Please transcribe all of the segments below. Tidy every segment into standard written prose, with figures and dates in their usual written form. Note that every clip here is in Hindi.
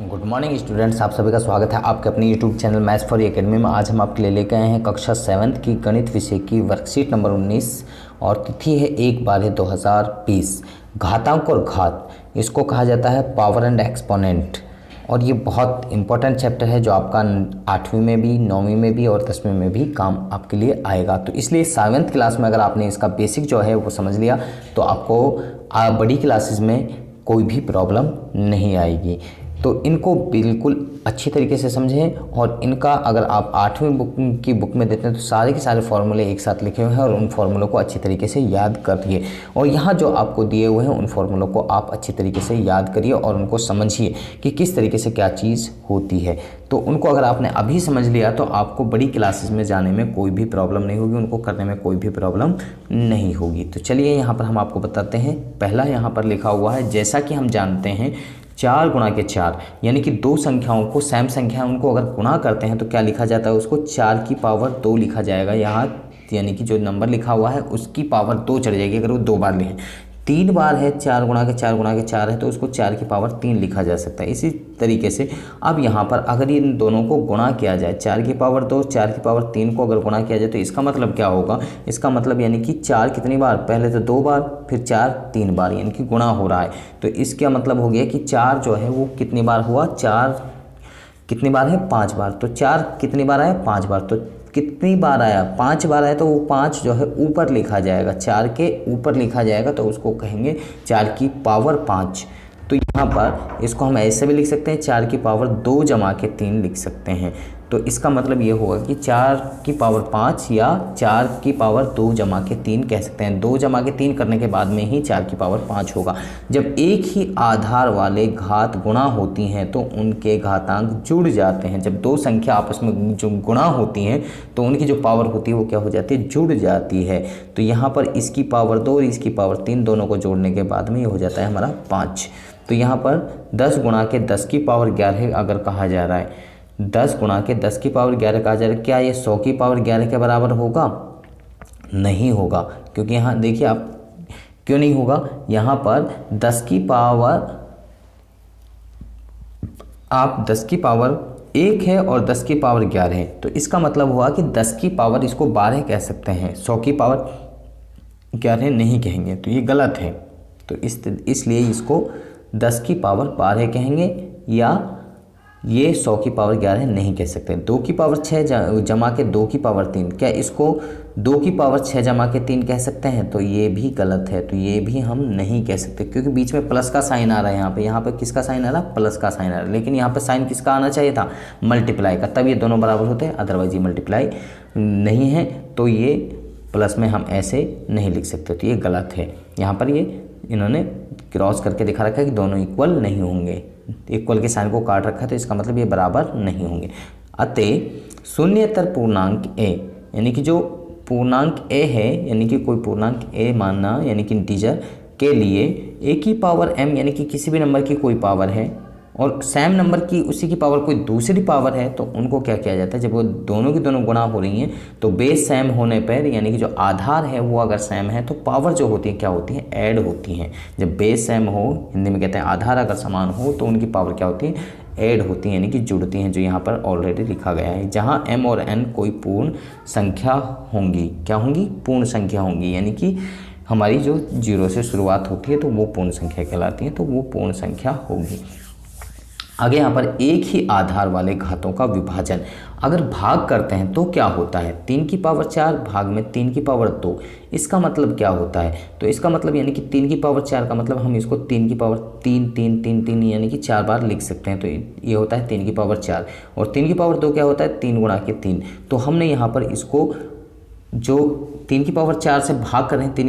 गुड मॉर्निंग स्टूडेंट्स, आप सभी का स्वागत है आपके अपने YouTube channel maths for academy में। आज हम आपके लिए लेकर आए हैं कक्षा 7th की गणित विषय की वर्कशीट नंबर 19 और तिथि है 1/12/2020। घातांक और घात, इसको कहा जाता है पावर एंड एक्सपोनेंट, और ये बहुत इंपॉर्टेंट चैप्टर है जो आपका 8वीं में भी, 9वीं में भी और 10वीं में भी काम आपके लिए आएगा। तो इसलिए 7th क्लास में अगर आपने इसका बेसिक जो है वो समझ लिया तो आपको बड़ी क्लासेस में कोई भी प्रॉब्लम नहीं आएगी। तो इनको बिल्कुल अच्छी तरीके से समझें, और इनका अगर आप 8वीं की बुक में देते हैं तो सारे के सारे फॉर्मूले एक साथ लिखे हुए हैं और उन फॉर्मूलों को अच्छी तरीके से याद करिए। और यहाँ जो आपको दिए हुए हैं उन फॉर्मूलों को आप अच्छी तरीके से याद करिए और उनको समझिए कि किस तरीके से क्या चीज़ होती है। तो उनको अगर आपने अभी समझ लिया तो आपको बड़ी क्लासेस में जाने में कोई भी प्रॉब्लम नहीं होगी, उनको करने में कोई भी प्रॉब्लम नहीं होगी। तो चलिए यहाँ पर हम आपको बताते हैं। पहला यहाँ पर लिखा हुआ है, जैसा कि हम जानते हैं 4 गुणा के 4, यानी कि दो संख्याओं को, सेम संख्या उनको अगर गुणा करते हैं तो क्या लिखा जाता है, उसको 4 की पावर 2 लिखा जाएगा। यहाँ यानी कि जो नंबर लिखा हुआ है उसकी पावर 2 चढ़ जाएगी अगर वो 2 बार लिखें। 3 बार है 4 गुणा के 4 गुणा के 4 है तो उसको 4 की पावर 3 लिखा जा सकता है। इसी तरीके से अब यहाँ पर अगर इन दोनों को गुणा किया जाए, 4 की पावर 2 4 की पावर 3 को अगर गुणा किया जाए तो इसका मतलब क्या होगा, इसका मतलब यानी कि 4 कितनी बार, पहले तो 2 बार, फिर 4 3 बार, यानी कि गुणा हो रहा है। तो इसका मतलब हो गया कि 4 जो है वो कितनी बार हुआ, 4 कितनी बार है, 5 बार। तो 4 कितनी बार आया, 5 बार। तो कितनी बार आया, 5 बार आया तो वो 5 जो है ऊपर लिखा जाएगा, 4 के ऊपर लिखा जाएगा, तो उसको कहेंगे 4 की पावर 5। तो यहाँ पर इसको हम ऐसे भी लिख सकते हैं, 4 की पावर 2 जमा के 3 लिख सकते हैं। तो इसका मतलब ये होगा कि 4 की पावर 5 या 4 की पावर 2 जमा के 3 कह सकते हैं। 2 जमा के 3 करने के बाद में ही 4 की पावर 5 होगा। जब एक ही आधार वाले घात गुणा होती हैं तो उनके घातांक जुड़ जाते हैं। जब दो संख्या आपस में जो गुणा होती हैं तो उनकी जो पावर होती है वो क्या हो जाती है, जुड़ जाती है। तो यहाँ पर इसकी पावर 2 और इसकी पावर 3 दोनों को जोड़ने के बाद में ये हो जाता है हमारा 5। तो यहाँ पर 10 गुणा के 10 की पावर 11 अगर कहा जा रहा है, 10 गुणा के 10 की पावर 11 कहा जा रहा है, क्या ये 100 की पावर 11 के बराबर होगा? नहीं होगा, क्योंकि यहाँ देखिए आप क्यों नहीं होगा, यहाँ पर 10 की पावर, आप 10 की पावर 1 है और 10 की पावर 11 है, तो इसका मतलब हुआ कि 10 की पावर इसको 12 कह सकते हैं, 100 की पावर 11 नहीं कहेंगे, तो ये गलत है। तो इसलिए इसको 10 की पावर 12 कहेंगे, या ये 100 की पावर 11 नहीं कह सकते। 2 की पावर 6 जमा के 2 की पावर 3, क्या इसको 2 की पावर 6 जमा के 3 कह सकते हैं? तो ये भी गलत है, तो ये भी हम नहीं कह सकते, क्योंकि बीच में प्लस का साइन आ रहा है। यहाँ पे किसका साइन आ रहा है, प्लस का साइन आ रहा है, लेकिन यहाँ पे साइन किसका आना चाहिए था, मल्टीप्लाई का, तब ये दोनों बराबर होते हैं, अदरवाइज ये मल्टीप्लाई नहीं है, तो ये प्लस में हम ऐसे नहीं लिख सकते, तो ये गलत है। यहाँ पर ये इन्होंने क्रॉस करके दिखा रखा है कि दोनों इक्वल नहीं होंगे, इक्वल के साइन को काट रखा है, तो इसका मतलब ये बराबर नहीं होंगे। अतः शून्येतर पूर्णांक ए, यानी कि जो पूर्णांक ए है, यानी कि कोई पूर्णांक ए मानना, यानी कि इंटीजर के लिए ए की पावर m, यानी कि किसी भी नंबर की कोई पावर है और सेम नंबर की उसी की पावर कोई दूसरी पावर है, तो उनको क्या किया जाता है, जब वो दोनों की दोनों गुणा हो रही हैं तो बेस सेम होने पर, यानी कि जो आधार है वो अगर सेम है तो पावर जो होती है क्या होती है, ऐड होती हैं। जब बेस सेम हो, हिंदी में कहते हैं आधार अगर समान हो, तो उनकी पावर क्या होती है, ऐड होती हैं, यानी कि जुड़ती हैं, जो यहाँ पर ऑलरेडी लिखा गया है। जहाँ m और n कोई पूर्ण संख्या होंगी, क्या होंगी, पूर्ण संख्या होंगी, यानी कि हमारी जो 0 से शुरुआत होती है तो वो पूर्ण संख्या कहलाती है, तो वो पूर्ण संख्या होगी। आगे यहाँ पर एक ही आधार वाले घातों का विभाजन अगर भाग करते हैं तो क्या होता है, 3 की पावर 4 भाग में 3 की पावर 2, इसका मतलब क्या होता है, तो इसका मतलब यानी कि 3 की पावर 4 का मतलब हम इसको 3 की पावर 3 3 3 3 यानी कि 4 बार लिख सकते हैं, तो ये होता है 3 की पावर 4, और 3 की पावर 2 क्या होता है, 3 गुणा के 3। तो हमने यहाँ पर इसको जो 3 की पावर 4 से भाग कर रहे हैं, 3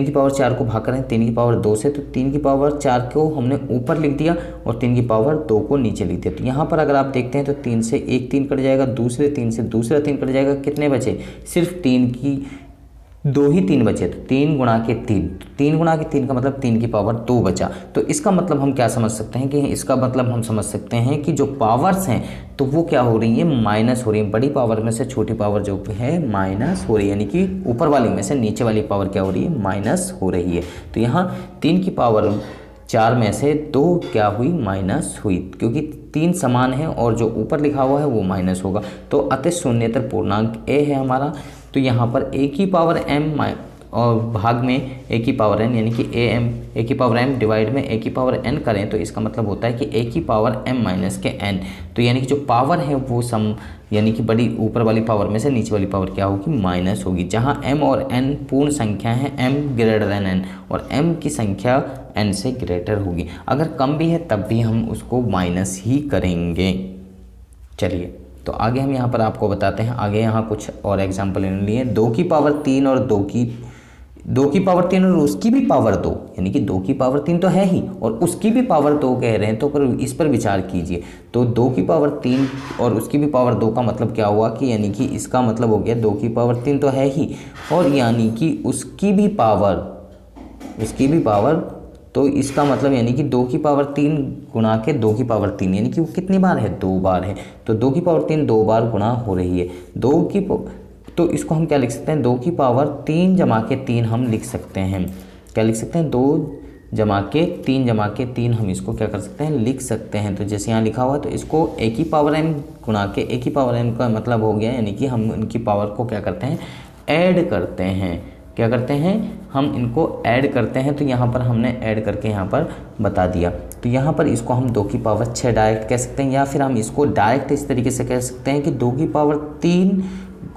की पावर 4 को भाग कर रहे हैं 3 की पावर 2 से, तो 3 की पावर 4 को हमने ऊपर लिख दिया और 3 की पावर 2 को नीचे लिख दिया। तो यहाँ पर अगर आप देखते हैं तो 3 से एक 3 कट जाएगा, दूसरे 3 से दूसरा 3 कट जाएगा, कितने बचे, सिर्फ 3 की 2 ही 3 बचे, तो 3 गुणा के 3, 3 गुणा के 3 का मतलब 3 की पावर 2 बचा। तो इसका मतलब हम क्या समझ सकते हैं कि इसका मतलब हम समझ सकते हैं कि जो पावर्स हैं तो वो क्या हो रही है, माइनस हो रही है। बड़ी पावर में से छोटी पावर जो है माइनस हो रही है, यानी कि ऊपर वाली में से नीचे वाली पावर क्या हो रही है, माइनस हो रही है। तो यहाँ 3 की पावर 4 में से 2 क्या हुई, माइनस हुई, क्योंकि 3 समान है और जो ऊपर लिखा हुआ है वो माइनस होगा। तो अतः शून्येतर पूर्णांक ए है हमारा। तो यहाँ पर ए की पावर m और भाग में ए की पावर n, यानी कि ए की पावर m डिवाइड में ए की पावर n करें तो इसका मतलब होता है कि ए की पावर m माइनस के n। तो यानी कि जो पावर है वो सम, यानी कि बड़ी ऊपर वाली पावर में से नीचे वाली पावर क्या होगी, माइनस होगी। जहाँ m और n पूर्ण संख्या है, m ग्रेटर देन n, और m की संख्या n से ग्रेटर होगी। अगर कम भी है तब भी हम उसको माइनस ही करेंगे। चलिए तो आगे हम यहाँ पर आपको बताते हैं। आगे यहाँ कुछ और एग्जाम्पल लिए, 2 की पावर 3 और 2 की पावर 3 और उसकी भी पावर 2, यानी कि 2 की पावर 3 तो है ही और उसकी भी पावर 2 कह रहे हैं, तो पर इस पर विचार कीजिए। तो 2 की पावर 3 और उसकी भी पावर 2 का मतलब क्या हुआ कि यानी कि इसका मतलब हो गया 2 की पावर 3 तो है ही और यानी कि उसकी भी पावर, तो इसका मतलब यानी कि 2 की पावर 3 गुणा के 2 की पावर 3, यानी कि वो कितनी बार है, 2 बार है। तो 2 की पावर 3 2 बार गुणा हो रही है। तो इसको हम क्या लिख सकते हैं, 2 की पावर 3 जमा के 3 हम लिख सकते हैं। क्या लिख सकते हैं, 2 जमा के 3 हम इसको क्या कर सकते हैं, लिख सकते हैं। तो जैसे यहाँ लिखा हुआ है तो इसको a की पावर n गुणा के a की पावर n का मतलब हो गया, यानी कि हम इनकी पावर को क्या करते हैं, ऐड करते हैं। क्या करते हैं, हम इनको ऐड करते हैं। तो यहाँ पर हमने ऐड करके यहाँ पर बता दिया। तो यहाँ पर इसको हम 2 की पावर 6 डायरेक्ट कह सकते हैं, या फिर हम इसको डायरेक्ट इस तरीके से कह सकते हैं कि 2 की पावर 3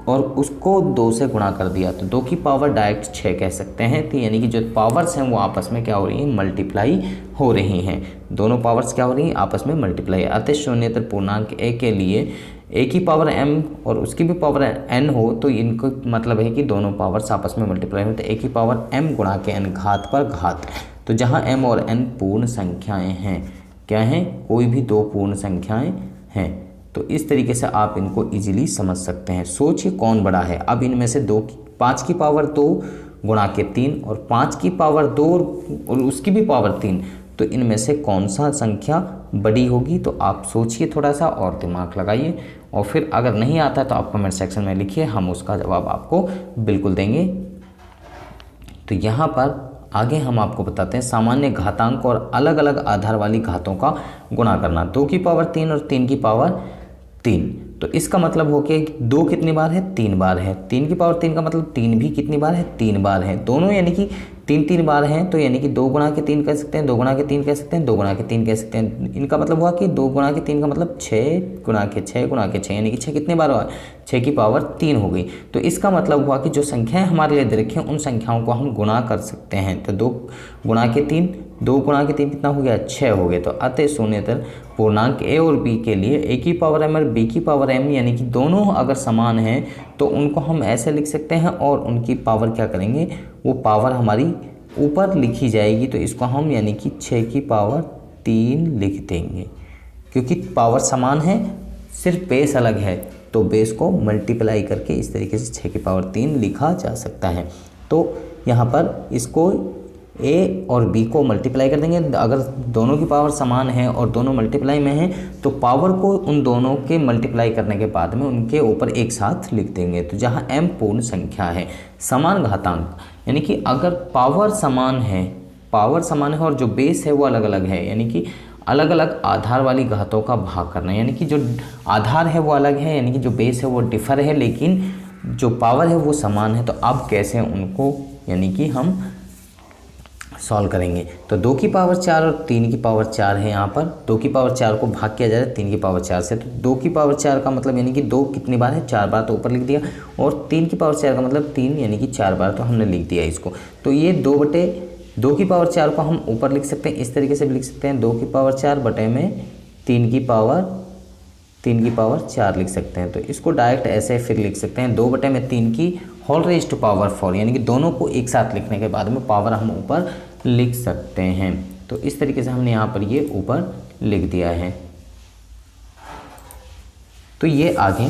और उसको 2 से गुणा कर दिया, तो 2 की पावर डायरेक्ट 6 कह सकते हैं। तो यानी कि जो पावर्स हैं वो आपस में क्या हो रही हैं, मल्टीप्लाई हो रही हैं। दोनों पावर्स क्या हो रही हैं, आपस में मल्टीप्लाई। अतः शून्येतर पूर्णांक ए के लिए ए की पावर m और उसकी भी पावर n हो, तो इनको मतलब है कि दोनों पावर्स आपस में मल्टीप्लाई होते हैं। ए की पावर m गुणा के n घात पर घात। तो जहाँ m और n पूर्ण संख्याएं हैं, क्या हैं, कोई भी 2 पूर्ण संख्याएं हैं। तो इस तरीके से आप इनको इजीली समझ सकते हैं। सोचिए कौन बड़ा है। अब इनमें से 5 की पावर 2 गुणा के 3 और 5 की पावर 2 और उसकी भी पावर 3, तो इनमें से कौन सा संख्या बड़ी होगी। तो आप सोचिए थोड़ा सा और दिमाग लगाइए, और फिर अगर नहीं आता तो आप कमेंट सेक्शन में लिखिए, हम उसका जवाब आपको बिल्कुल देंगे। तो यहाँ पर आगे हम आपको बताते हैं सामान्य घातांक और अलग अलग आधार वाली घातों का गुणा करना। 2 की पावर 3 और 3 की पावर 3, तो इसका मतलब हो कि 2 कितनी बार है, 3 बार है। 3 की पावर 3 का मतलब 3 भी कितनी बार है, 3 बार है। दोनों यानी कि 3 बार हैं, तो यानी कि 2 गुणा के 3 कह सकते हैं, 2 गुणा के 3 कह सकते हैं, 2 गुणा के 3 कह सकते हैं। इनका मतलब हुआ कि 2 गुणा के 3 का मतलब 6 गुणा के 6 गुणा के 6, यानी कि 6 कितने बार हुआ, 6 की पावर 3 हो गई। तो इसका मतलब हुआ कि जो संख्याएं हमारे लिए दे रखी हैं उन संख्याओं को हम गुणा कर सकते हैं। तो 2 गुणा के 3 कितना हो गया, 6 हो गए। तो अतः शून्येतर पूर्णांक ए और बी के लिए ए की पावर m और बी की पावर m, यानी कि दोनों अगर समान हैं तो उनको हम ऐसे लिख सकते हैं, और उनकी पावर क्या करेंगे, वो पावर हमारी ऊपर लिखी जाएगी। तो इसको हम यानी कि 6 की पावर 3 लिख देंगे, क्योंकि पावर समान है, सिर्फ बेस अलग है। तो बेस को मल्टीप्लाई करके इस तरीके से 6 की पावर 3 लिखा जा सकता है। तो यहाँ पर इसको ए और बी को मल्टीप्लाई कर देंगे। अगर दोनों की पावर समान है और दोनों मल्टीप्लाई में हैं तो पावर को उन दोनों के मल्टीप्लाई करने के बाद में उनके ऊपर एक साथ लिख देंगे। तो जहाँ m पूर्ण संख्या है, समान घातांक, यानी कि अगर पावर समान है और जो बेस है वो अलग अलग है, यानी कि अलग अलग आधार वाली घातों का भाग करना, यानी कि जो आधार है वो अलग है, यानी कि जो बेस है वो डिफर है, लेकिन जो पावर है वो समान है। तो अब कैसे उनको यानी कि हम सॉल्व करेंगे। तो 2 की पावर 4 और 3 की पावर 4 है। यहाँ पर 2 की पावर 4 को भाग किया जा रहा है 3 की पावर 4 से। तो 2 की पावर 4 का मतलब यानी कि 2 कितनी बार है, 4 बार, तो ऊपर लिख दिया। और 3 की पावर 4 का मतलब 3 यानी कि 4 बार, तो हमने लिख दिया इसको। तो ये 2 की पावर 4 को हम ऊपर लिख सकते हैं, इस तरीके से भी लिख सकते हैं, 2 की पावर 4 बटे में 3 की पावर 4 लिख सकते हैं। तो इसको डायरेक्ट ऐसे फिर लिख सकते हैं, 2 बटे में 3 की होल रेज़्ड टू पावर 4, यानी कि दोनों को एक साथ लिखने के बाद में पावर हम ऊपर लिख सकते हैं। तो इस तरीके से हमने यहाँ पर ये ऊपर लिख दिया है। तो ये आगे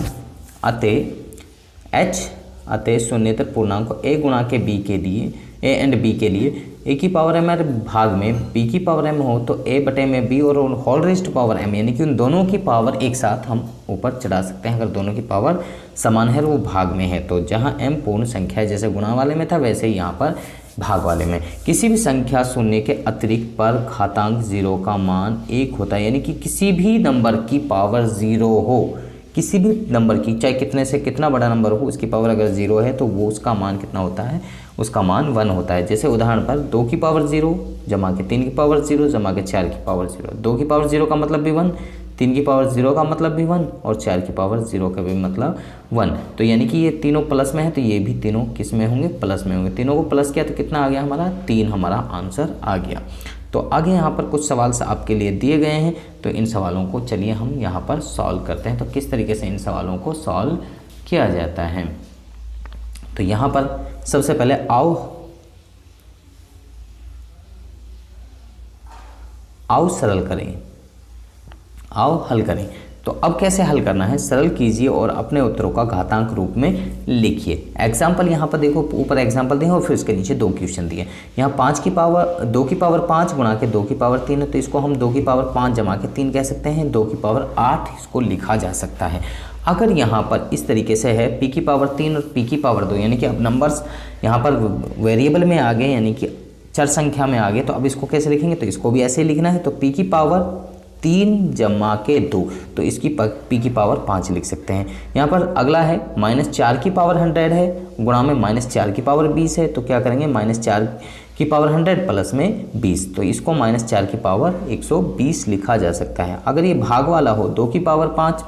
अतः शून्येतर पूर्णांक a गुणा के b के लिए a एंड b के लिए a की पावर m भाग में b की पावर m हो तो a बटे में b और whole raised to power m, यानी कि उन दोनों की पावर एक साथ हम ऊपर चढ़ा सकते हैं। अगर दोनों की पावर समान है और वो भाग में है, तो जहाँ m पूर्ण संख्या है, जैसे गुणा वाले में था वैसे ही यहाँ पर भाग वाले में किसी भी संख्या शून्य के अतिरिक्त पर घातांक 0 का मान 1 होता है, यानी कि किसी भी नंबर की पावर 0 हो, किसी भी नंबर की, चाहे कितने से कितना बड़ा नंबर हो, उसकी पावर अगर 0 है तो वो उसका मान कितना होता है, उसका मान 1 होता है। जैसे उदाहरण पर 2 की पावर 0 जमा के 3 की पावर 0 जमा के 4 की पावर 0, 2 की पावर 0 का मतलब भी 1, 3 की पावर 0 का मतलब भी 1 और 4 की पावर 0 का भी मतलब 1। तो यानी कि ये तीनों प्लस में है, तो ये भी तीनों किस में होंगे, प्लस में होंगे। तीनों को प्लस किया तो कितना आ गया हमारा, 3 हमारा आंसर आ गया। तो आगे यहाँ पर कुछ सवाल आपके लिए दिए गए हैं, तो इन सवालों को चलिए हम यहाँ पर सॉल्व करते हैं। तो किस तरीके से इन सवालों को सॉल्व किया जाता है, तो यहाँ पर सबसे पहले आओ सरल करें, आओ हल करें। तो अब कैसे हल करना है, सरल कीजिए और अपने उत्तरों का घातांक रूप में लिखिए। एग्जाम्पल यहाँ पर देखो, ऊपर एग्जाम्पल दिए और फिर उसके नीचे 2 क्वेश्चन दिए। यहाँ 2 की पावर 5 गुणा के 2 की पावर 3 है, तो इसको हम 2 की पावर 5 जमा के 3 कह सकते हैं, 2 की पावर 8 इसको लिखा जा सकता है। अगर यहाँ पर इस तरीके से है p की पावर 3 और p की पावर 2, यानी कि अब नंबर्स यहाँ पर वेरिएबल में आ गए, यानी कि चर संख्या में आ गए, तो अब इसको कैसे लिखेंगे, तो इसको भी ऐसे ही लिखना है। तो p की पावर 3 जमा के 2, तो इसकी p की पावर 5 लिख सकते हैं। यहाँ पर अगला है -4 की पावर 100 है, गुणा में -4 की पावर 20 है, तो क्या करेंगे, -4 की पावर 100 प्लस में 20, तो इसको -4 की पावर 120 लिखा जा सकता है। अगर ये भाग वाला हो 2 की पावर 5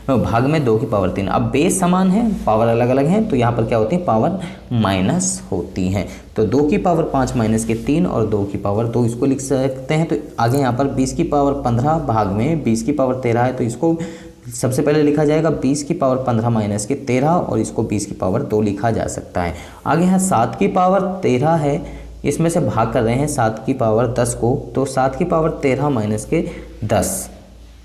भाग में 2 की पावर 3, अब बेस समान है, पावर अलग अलग है, तो यहाँ पर क्या होती है, पावर माइनस होती हैं। तो 2 की पावर 5 माइनस के 3 और 2 की पावर 2 इसको लिख सकते हैं। तो आगे यहाँ पर 20 की पावर 15 भाग में 20 की पावर 13 है, तो इसको सबसे पहले लिखा जाएगा 20 की पावर 15 माइनस के 13 और इसको 20 की पावर 2 लिखा जा सकता है। आगे यहाँ 7 की पावर 13 है, इसमें से भाग कर रहे हैं 7 की पावर 10 को, तो 7 की पावर 13 माइनस के 10,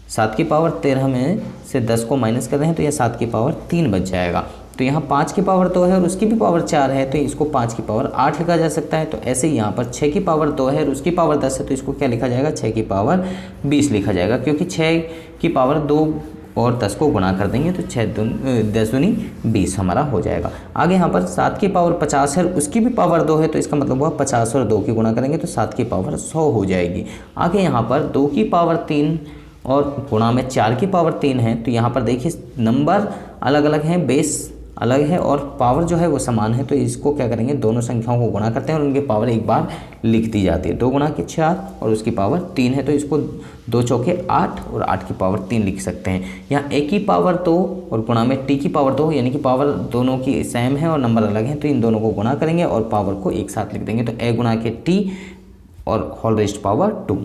7 की पावर 13 में से 10 को माइनस कर रहे हैं, तो यह 7 की पावर 3 बच जाएगा। तो यहाँ 5 की पावर 2 है और उसकी भी पावर 4 है, तो इसको 5 की पावर 8 लिखा जा सकता है। तो ऐसे ही यहाँ पर 6 की पावर 2 है और उसकी पावर 10 है, तो इसको क्या लिखा जाएगा, 6 की पावर 20 लिखा जाएगा, क्योंकि 6 की पावर 2 और 10 को गुणा कर देंगे तो 10 दूनी 20 हमारा हो जाएगा। आगे यहाँ पर 7 की पावर 50 है, उसकी भी पावर 2 है, तो इसका मतलब हुआ 50 और 2 की गुणा करेंगे तो 7 की पावर 100 हो जाएगी। आगे यहाँ पर 2 की पावर 3 और गुणा में 4 की पावर 3 है, तो यहाँ पर देखिए नंबर अलग अलग हैं, बेस अलग है और पावर जो है वो समान है, तो इसको क्या करेंगे, दोनों संख्याओं को गुणा करते हैं और उनकी पावर एक बार लिख दी जाती है। 2 गुणा के 4 और उसकी पावर 3 है, तो इसको 2 चौके 8 और 8 की पावर 3 लिख सकते हैं। यहाँ a की पावर 2 और गुणा में t की पावर 2, यानी कि पावर दोनों की सेम है और नंबर अलग है, तो इन दोनों को गुणा करेंगे और पावर को एक साथ लिख देंगे। तो a गुणा के t और होल रेस्ट पावर 2,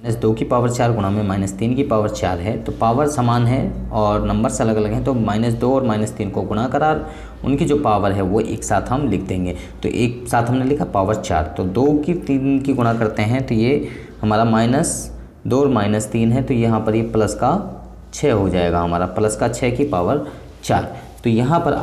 -2 की पावर 4 गुणा में -3 की पावर 4 है, तो पावर समान है और नंबर्स अलग अलग हैं, तो -2 और -3 को गुणा करा, उनकी जो पावर है वो एक साथ हम लिख देंगे। तो एक साथ हमने लिखा पावर 4, तो 2 की 3 की गुणा करते हैं, तो ये हमारा -2 और -3 है, तो यहाँ पर ये प्लस का 6 हो जाएगा हमारा, प्लस का 6 की पावर 4। तो यहाँ पर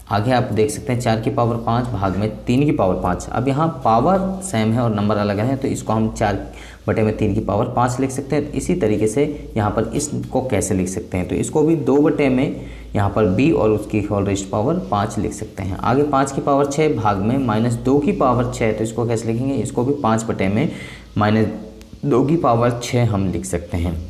आगे आप देख सकते हैं 4 की पावर 5 भाग में 3 की पावर 5। अब यहाँ पावर सेम है और नंबर अलग है, तो इसको हम 4/3 की पावर 5 लिख सकते हैं। इसी तरीके से यहाँ पर इसको कैसे लिख सकते हैं, तो इसको भी 2 में यहाँ पर b और उसकी होल रेस्ट पावर 5 लिख सकते हैं। आगे 5 की पावर 6 भाग में -2 की पावर 6, तो इसको कैसे लिखेंगे, इसको भी 5/में -2 की पावर 6 हम लिख सकते हैं।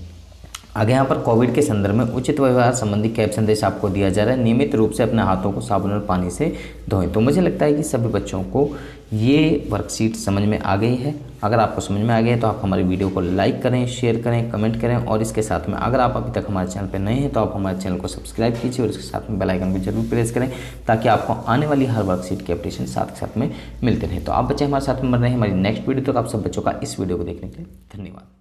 आगे यहाँ पर कोविड के संदर्भ में उचित व्यवहार संबंधी कैप संदेश आपको दिया जा रहा है। नियमित रूप से अपने हाथों को साबुन और पानी से धोएं। तो मुझे लगता है कि सभी बच्चों को ये वर्कशीट समझ में आ गई है। अगर आपको समझ में आ गया है तो आप हमारी वीडियो को लाइक करें, शेयर करें, कमेंट करें और इसके साथ में अगर आप अभी तक हमारे चैनल पर नए हैं तो आप हमारे चैनल को सब्सक्राइब कीजिए और इसके साथ में बेल आइकन को जरूर प्रेस करें ताकि आपको आने वाली हर वर्कशीट की अपडेशन साथ के साथ में मिलते रहे। तो आप बच्चे हमारे साथ में बन रहे हैं हमारी नेक्स्ट वीडियो तक। आप सब बच्चों का इस वीडियो को देखने के लिए धन्यवाद।